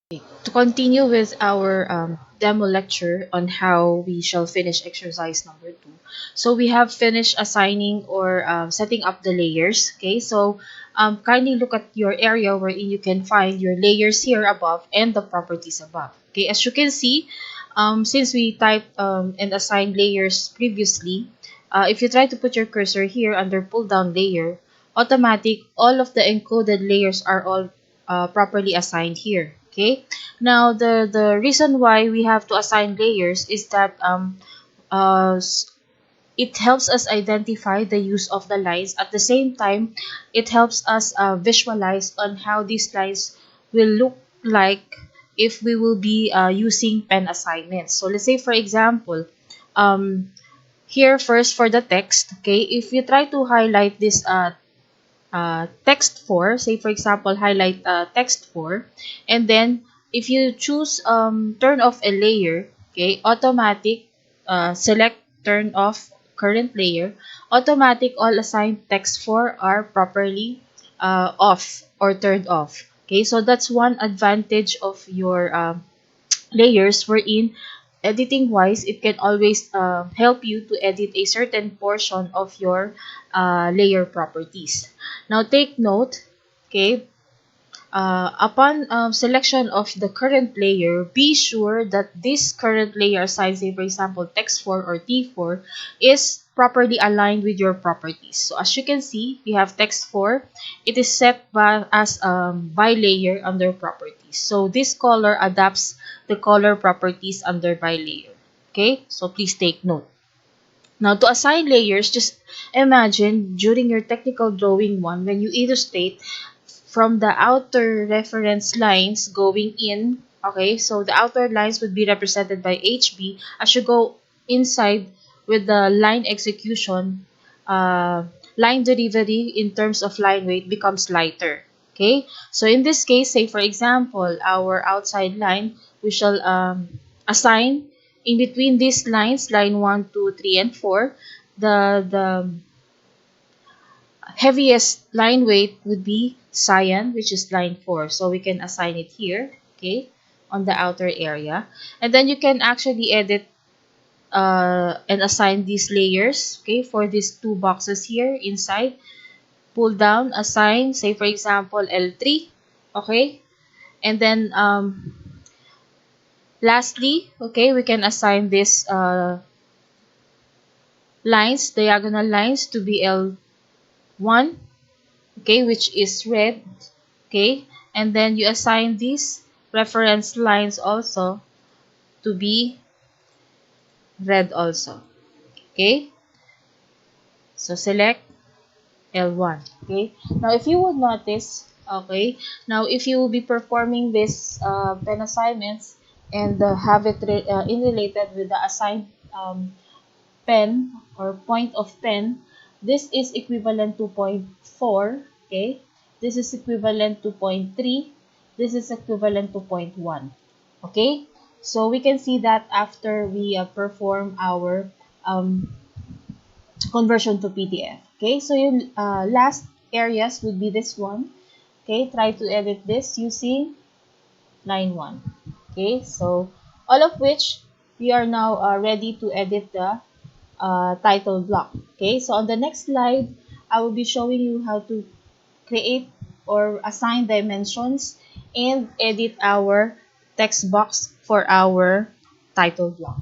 To continue with our demo lecture on how we shall finish exercise number 2. So we have finished assigning or setting up the layers. Okay, so kindly look at your area wherein you can find your layers here above and the properties above. Okay, as you can see, since we typed and assigned layers previously, if you try to put your cursor here under pull down layer, automatic all of the encoded layers are all properly assigned here. Okay, now the reason why we have to assign layers is that uh, it helps us identify the use of the lines. At the same time, it helps us visualize on how these lines will look like if we will be using pen assignments. So let's say for example, um, here first for the text. Okay, if you try to highlight this text 4, say for example highlight text 4, and then if you choose turn off a layer, okay, automatic select turn off current layer, automatic all assigned text 4 are properly off or turned off. Okay, so that's one advantage of your layers, wherein editing wise it can always help you to edit a certain portion of your layer properties. Now take note, okay, upon selection of the current layer, be sure that this current layer assigned, say for example text 4 or T4, is properly aligned with your properties. So as you can see, we have text 4. It is set as by layer under properties. So this color adapts the color properties under by layer. Okay, so please take note. Now, to assign layers, just imagine during your technical drawing 1, when you illustrate from the outer reference lines going in, okay, so the outer lines would be represented by HB. As you go inside with the line execution, line delivery in terms of line weight becomes lighter. Okay, so in this case, say for example, our outside line, we shall assign in between these lines, line 1, 2, 3, and 4, the heaviest line weight would be cyan, which is line 4. So we can assign it here, okay, on the outer area. And then you can actually edit and assign these layers, okay, for these two boxes here inside. Pull down, assign, say for example, L3, okay. And then lastly, okay, we can assign this lines, diagonal lines to be L1, okay, which is red, okay, and then you assign these reference lines also to be red also, okay. So select L1, okay. Now if you would notice, okay, now if you will be performing this pen assignments and have it in related with the assigned pen or point of pen, this is equivalent to 0.4, okay, this is equivalent to 0.3, this is equivalent to 0.1, okay. So we can see that after we perform our um, conversion to PDF. Okay, so your last areas would be this one. Okay, try to edit this using line 1. Okay, so all of which we are now ready to edit the title block. Okay, so on the next slide, I will be showing you how to create or assign dimensions and edit our text box for our title block.